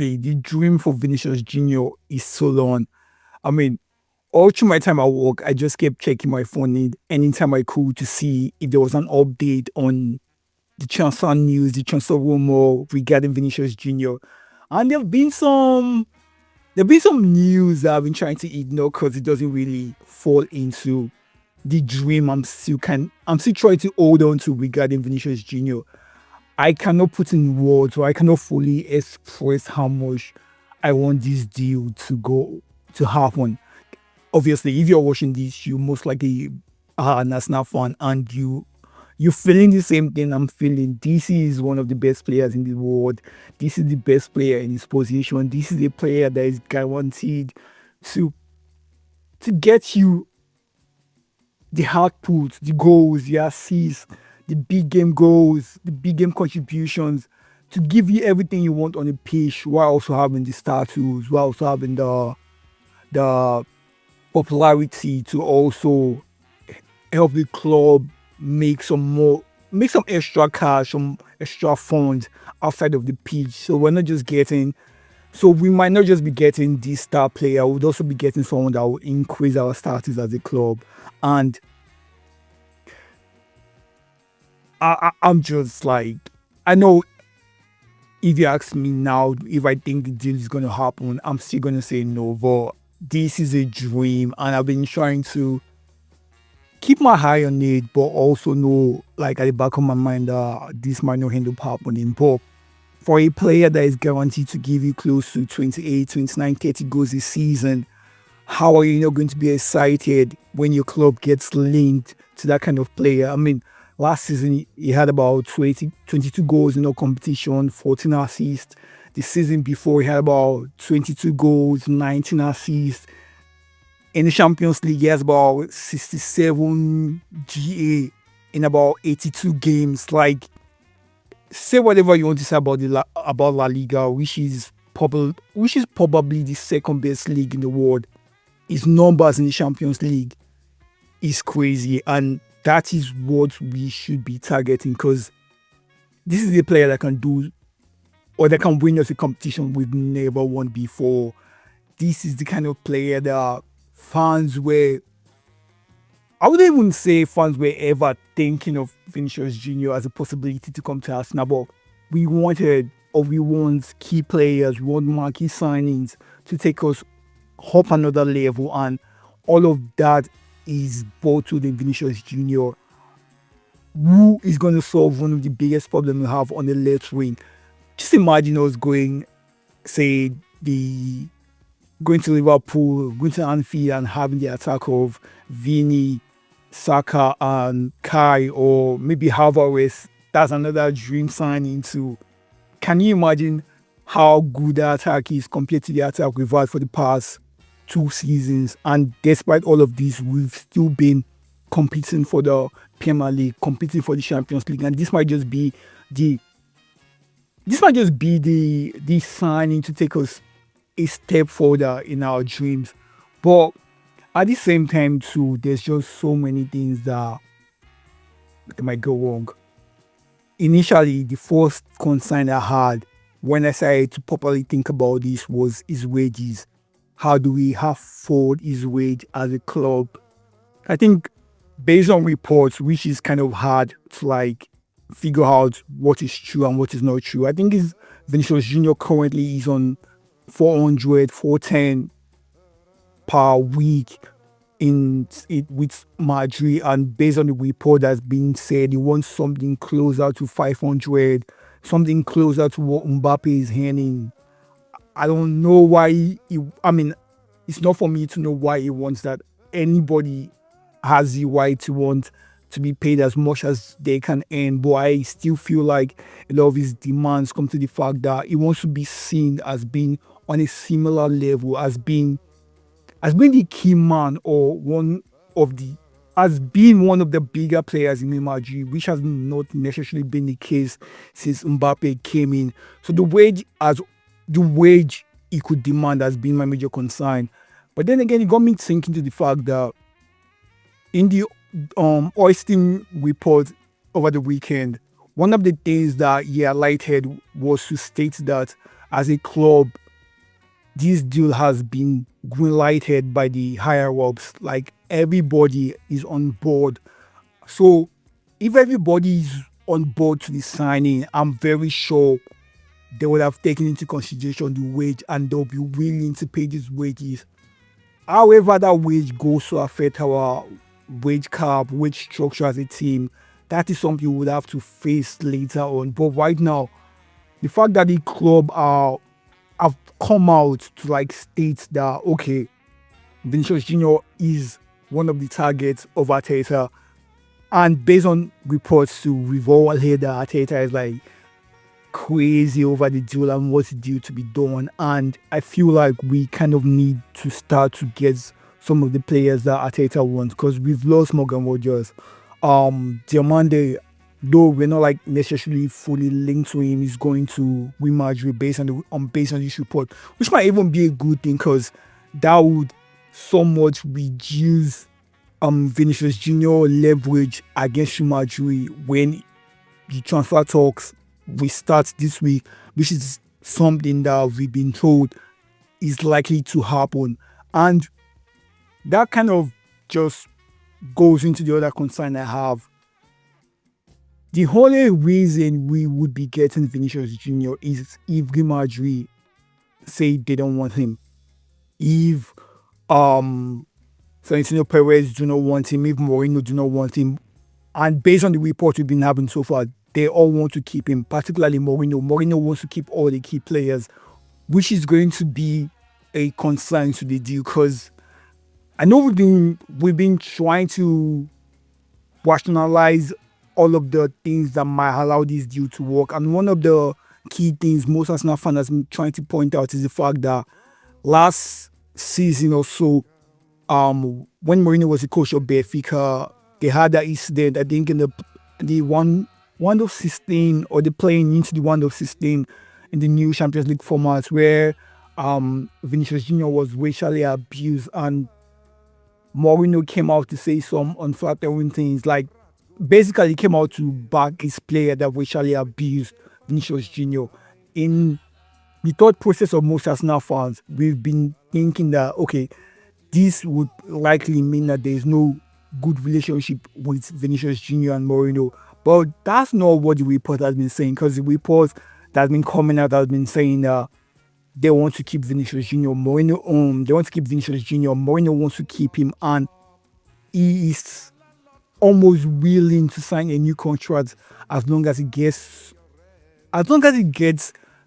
The dream for Vinicius Junior is so long. I mean, all through my time at work, I just kept checking my phone anytime I could to see if there was an update on the transfer news, the transfer rumor regarding Vinicius Junior. And there have been some news that I've been trying to ignore because it doesn't really fall into the dream I'm still trying to hold on to regarding Vinicius Junior. I cannot put in words or I cannot fully express how much I want this deal to happen. Obviously, if you're watching this, you most likely are an Arsenal fan and you're feeling the same thing I'm feeling. This is one of the best players in the world. This is the best player in his position. This is a player that is guaranteed to to get you the output, the goals, the assists, the big game goals, the big game contributions, to give you everything you want on the pitch while also having the status, while also having the popularity to also help the club make make some extra cash, some extra funds outside of the pitch. So we might not just be getting this star player, we'll also be getting someone that will increase our status as a club. And I'm just like, I know if you ask me now if I think the deal is going to happen, I'm still going to say no. But this is a dream, and I've been trying to keep my eye on it, but also know, like at the back of my mind, this might not end up happening. But for a player that is guaranteed to give you close to 28, 29, 30 goals a season, how are you not going to be excited when your club gets linked to that kind of player? I mean, last season he had about 22 goals in a competition, 14 assists. The season before he had about 22 goals, 19 assists. In the Champions League, he has about 67 GA in about 82 games. Like, say whatever you want to say about about La Liga, which is probably the second best league in the world. His numbers in the Champions League is crazy, and that is what we should be targeting, because this is a player that can do or that can win us a competition we've never won before. This is the kind of player that fans were I wouldn't even say fans were ever thinking of Vinicius Junior as a possibility to come to Arsenal, but we want key players, we want marquee signings to take us up another level, and all of that is bottled in Vinicius Junior, who is going to solve one of the biggest problems we have on the left wing. Just imagine us say, the going to Liverpool, going to Anfield, and having the attack of Vini, Saka, and Kai, or maybe Havertz. That's another dream signing too. Can you imagine how good that attack is compared to the attack we've had for the past 2 seasons? And despite all of this, we've still been competing for the Premier League, competing for the Champions League, and the this might just be the signing to take us a step further in our dreams. But at the same time too, there's just so many things that might go wrong. Initially, the first concern I had when I started to properly think about this was his wages. How do we afford his wage as a club? I think, based on reports, which is kind of hard to like figure out what is true and what is not true. I think his Vinicius Junior currently is on 400, 410 per week with Madrid, and based on the report that's been said, he wants something closer to 500, something closer to what Mbappe is earning. I don't know why I mean, it's not for me to know why he wants that. Anybody has the right to want to be paid as much as they can earn, but I still feel like a lot of his demands come to the fact that he wants to be seen as being on a similar level, as being the key man, or as being one of the bigger players in Real Madrid, which has not necessarily been the case since Mbappe came in. So the wage he could demand has been my major concern. But then again, it got me thinking to the fact that in the Oystein report over the weekend, one of the things that he highlighted was to state that as a club, this deal has been greenlighted by the higher ups. Like everybody is on board. So if everybody is on board to the signing, I'm very sure they would have taken into consideration the wage and they'll be willing to pay these wages. However, that wage goes to affect our wage cap, wage structure as a team. That is something we would have to face later on. But right now, the fact that the club have come out to like state that okay, Vinicius Junior is one of the targets of Arteta, and based on reports to we've all heard that Arteta is like crazy over the deal and what's due to be done. And I feel like we kind of need to start to get some of the players that Arteta wants because we've lost Morgan Rogers. Diamande, though we're not like necessarily fully linked to him, is going to Real Madrid based on this report, which might even be a good thing because that would somewhat reduce Vinicius Junior leverage against Real Madrid when the transfer talks we start this week, which is something that we've been told is likely to happen. And that kind of just goes into the other concern I have. The only reason we would be getting Vinicius Junior is if Real Madrid say they don't want him. If Florentino Perez do not want him, if Mourinho do not want him, and based on the report we've been having so far, they all want to keep him, particularly Mourinho. Mourinho wants to keep all the key players, which is going to be a concern to the deal because I know we've been trying to rationalize all of the things that might allow this deal to work. And one of the key things most Arsenal fans have been trying to point out is the fact that last season or so, when Mourinho was the coach of Benfica, they had that incident, I think, in the one of 16 or the playing into the 1 of 16 in the new Champions League format where Vinicius Junior was racially abused and Mourinho came out to say some unflattering things. Like basically he came out to back his player that racially abused Vinicius Junior. In the thought process of most Arsenal fans, we've been thinking that okay, this would likely mean that there's no good relationship with Vinicius Junior and Mourinho. But that's not what the report has been saying, because the report that's been coming out has been saying that they want to keep Vinicius Junior. They want to keep Vinicius Junior. Mourinho wants to keep him, and he is almost willing to sign a new contract as long as he gets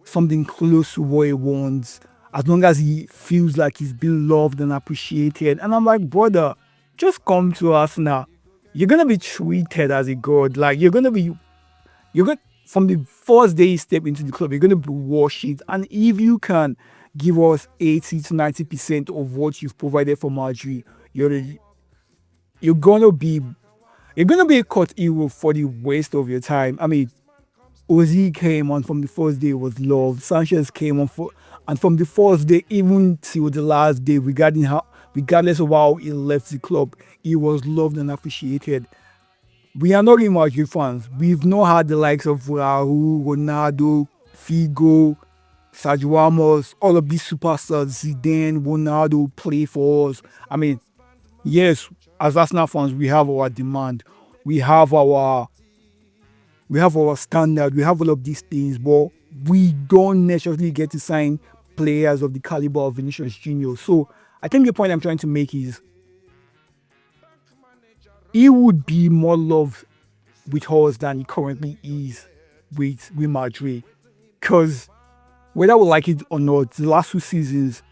something close to what he wants, as long as he feels like he's been loved and appreciated. And I'm like, brother, just come to us now. You're gonna be treated as a god. Like you're gonna from the first day you step into the club, you're gonna be worshipped. And if you can give us 80 to 90% of what you've provided for Madrid, you're gonna be a cut hero for the waste of your time. I mean, Ozil came on from the first day was loved. Sanchez came on and from the first day even till the last day, regardless of how he left the club, he was loved and appreciated. We are not Real Madrid fans. We've not had the likes of Raul, Ronaldo, Figo, Sergio Ramos, all of these superstars, Zidane, Ronaldo play for us. I mean, yes, as Arsenal fans, we have our demand. We have our standard. We have all of these things, but we don't necessarily get to sign players of the caliber of Vinicius Junior. So I think the point I'm trying to make is he would be more loved with us than he currently is with Real Madrid. Because whether we like it or not, the last 2 seasons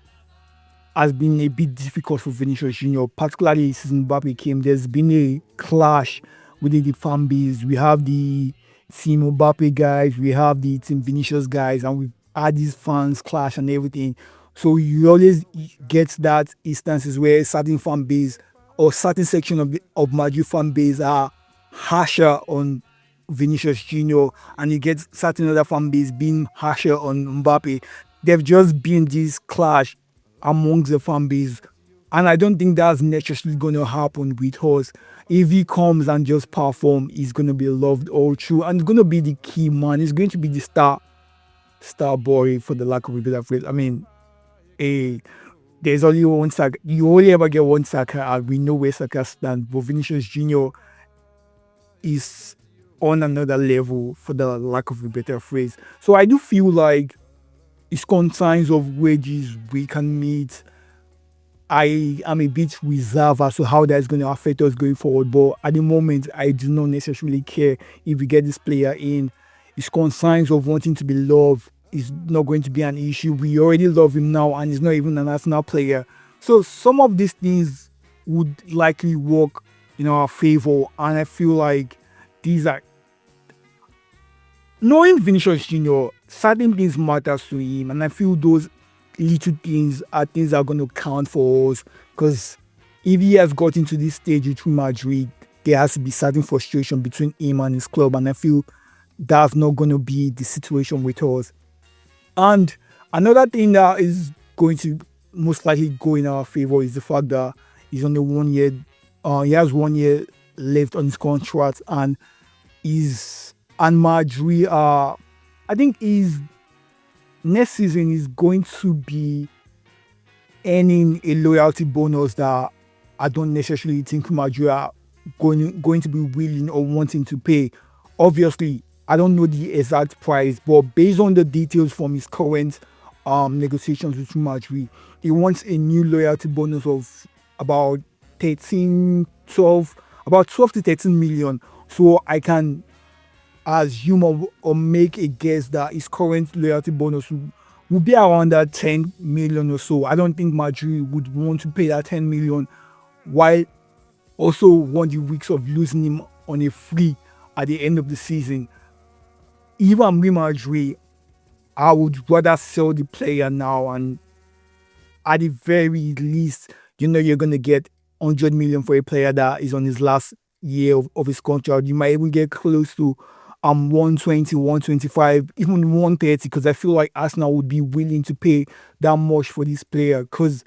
has been a bit difficult for Vinicius Junior, particularly since Mbappe came. There's been a clash within the fan base. We have the Team Mbappe guys, we have the Team Vinicius guys, and we've had these fans clash and everything. So you always get that instances where certain fan base or certain section of Madrid fan base are harsher on Vinicius Junior, and you get certain other fan base being harsher on Mbappe. There've just been this clash amongst the fan base, and I don't think that's necessarily going to happen with us. If he comes and just perform, he's going to be loved all through, and he's going to be the key man. He's going to be the star star boy, for the lack of a better phrase. I mean, a there's only one Saka. You only ever get one Saka, and we know where Saka stands. But Vinicius Junior is on another level, for the lack of a better phrase. So I do feel like it's concerns of wages we can meet. I am a bit reserved as to how that's going to affect us going forward. But at the moment, I do not necessarily care if we get this player in. His concerns of wanting to be loved is not going to be an issue. We already love him now, and he's not even a national player. So some of these things would likely work in our favor, and I feel like these are knowing Vinicius Junior, certain things matters to him, and I feel those little things are things that are going to count for us. Because if he has got into this stage with Madrid, there has to be certain frustration between him and his club, and I feel that's not going to be the situation with us. And another thing that is going to most likely go in our favor is the fact that he's on the 1 year. He has 1 year left on his contract, and Madrid. I think his next season is going to be earning a loyalty bonus that I don't necessarily think Madrid are going to be willing or wanting to pay. Obviously, I don't know the exact price, but based on the details from his current negotiations with Madrid, he wants a new loyalty bonus of about 12 to 13 million. So I can assume or make a guess that his current loyalty bonus will be around that 10 million or so. I don't think Madrid would want to pay that 10 million while also want the weeks of losing him on a free at the end of the season. If I'm Real Madrid, I would rather sell the player now, and at the very least, you're going to get 100 million for a player that is on his last year of his contract. You might even get close to 120, 125, even 130, because I feel like Arsenal would be willing to pay that much for this player, because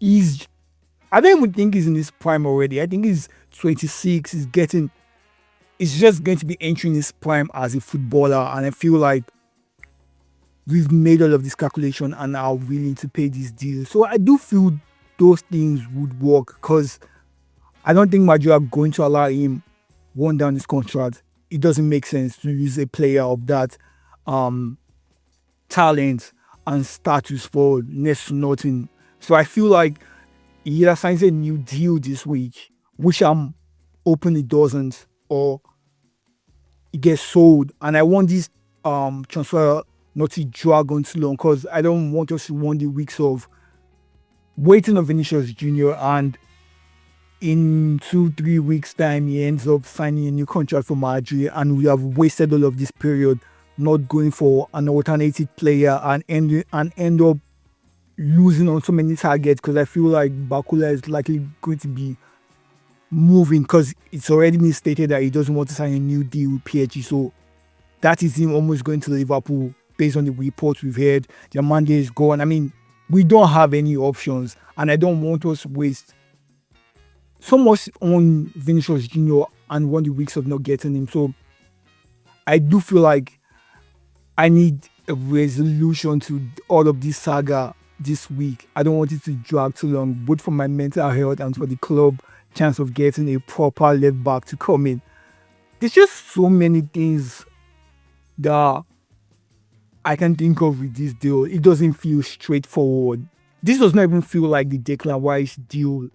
I don't even think he's in his prime already. I think he's 26. He's just going to be entering his prime as a footballer, and I feel like we've made all of this calculation and are willing to pay this deal. So I do feel those things would work, because I don't think Madrid are going to allow him run down his contract. It doesn't make sense to use a player of that talent and status for next to nothing. So I feel like he either signs a new deal this week, which I'm hoping it doesn't, or it gets sold. And I want this transfer not to drag on too long, because I don't want us to run the weeks of waiting on Vinicius Junior, and in 2-3 weeks time he ends up signing a new contract for Madrid, and we have wasted all of this period not going for an alternative player and end up losing on so many targets, because I feel like Bakula is likely going to be moving, because it's already been stated that he doesn't want to sign a new deal with PSG. So that is him almost going to Liverpool based on the reports we've heard. Diamande is gone. I mean, we don't have any options, and I don't want us to waste so much on Vinicius Junior and 1 weeks of not getting him. So I do feel like I need a resolution to all of this saga this week. I don't want it to drag too long, both for my mental health and for the club chance of getting a proper left back to come in. There's just so many things that I can think of with this deal. It doesn't feel straightforward. This does not even feel like the Declan Rice deal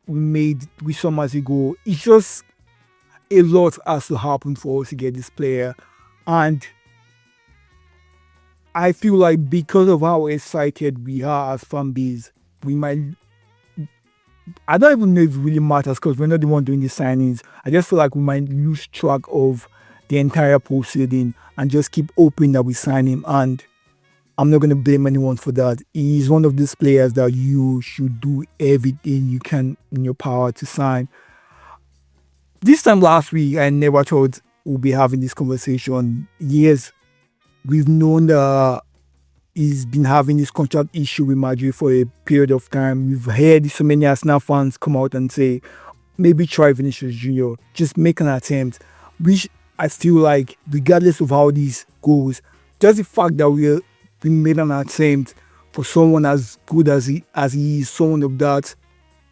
we made with some months ago. It's just a lot has to happen for us to get this player, and I feel like because of how excited we are as fan base, we might. I don't even know if it really matters, because we're not the one doing the signings. I just feel like we might lose track of the entire proceeding and just keep hoping that we sign him. And I'm not going to blame anyone for that. He's one of these players that you should do everything you can in your power to sign. This time last week, I never thought we'll be having this conversation. Yes, we've known that he's been having this contract issue with Madrid for a period of time. We've heard so many Arsenal fans come out and say, maybe try Vinicius Junior, just make an attempt. Which I feel like, regardless of how this goes, just the fact that we made an attempt for someone as good as he is, someone of that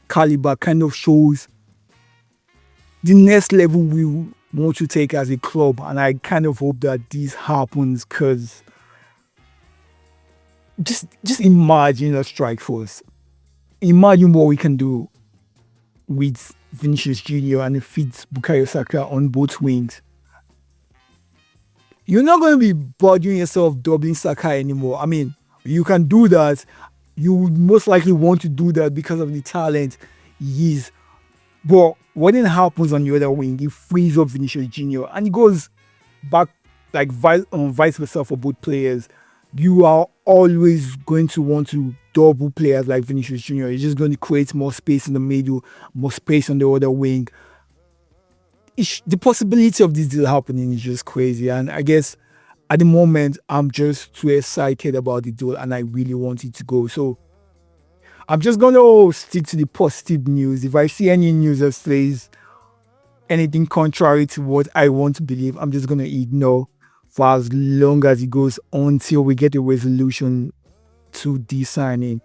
caliber, kind of shows the next level we want to take as a club. And I kind of hope that this happens, because just imagine a strike force. Imagine what we can do with Vinicius Junior and fit Bukayo Saka on both wings. You're not going to be bothering yourself doubling Saka anymore. I mean, you can do that. You would most likely want to do that because of the talent he is. But what then happens on the other wing? He frees up Vinicius Junior and he goes back, like vice versa for both players. You are always going to want to double players like Vinicius Junior. It's just going to create more space in the middle, more space on the other wing. The possibility of this deal happening is just crazy. And I guess at the moment, I'm just too excited about the deal and I really want it to go. So I'm just going to stick to the positive news. If I see any news that says anything contrary to what I want to believe, I'm just going to ignore for as long as it goes until we get a resolution to this signing.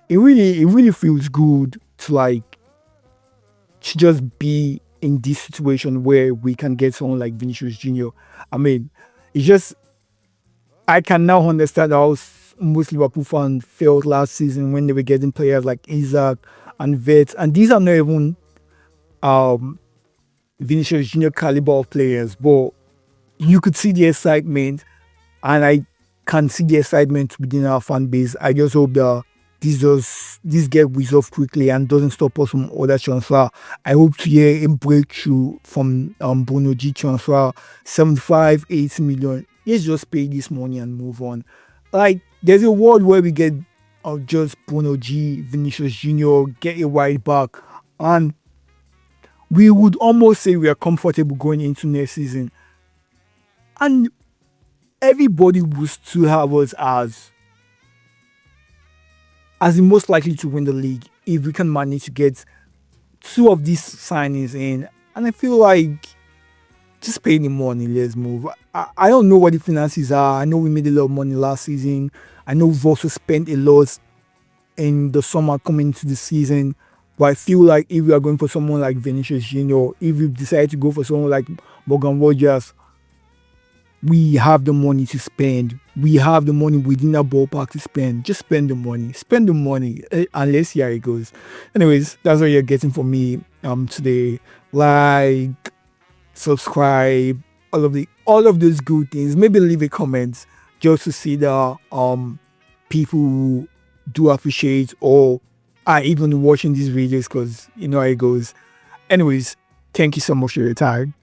It really feels good to just be in this situation where we can get someone like Vinicius Junior. I mean, it's just, I can now understand how most Liverpool fans felt last season when they were getting players like Isaac and Vets, and these are not even Vinicius Junior caliber of players, but you could see the excitement, and I can see the excitement within our fan base. I just hope that this get resolved quickly and doesn't stop us from other transfer. I hope to hear a breakthrough from Bruno G transfer, 75, 80 million. Let's just pay this money and move on. Like, there's a world where we get just Bruno G, Vinicius Junior, get a right back, and we would almost say we are comfortable going into next season. And everybody will still have us as the most likely to win the league if we can manage to get two of these signings in. And I feel like just pay the money, let's move. I don't know what the finances are. I know we made a lot of money last season. I know we've also spent a lot in the summer coming into the season. But I feel like if we are going for someone like Vinicius Junior, if we decide to go for someone like Morgan Rogers, we have the money to spend. We have the money within our ballpark to spend. Just spend the money. Spend the money. And let's see how it goes. Anyways, that's what you're getting from me today. Like, subscribe, all of those good things. Maybe leave a comment just to see that people who do appreciate or are even watching these videos, because you know how it goes. Anyways, thank you so much for your time.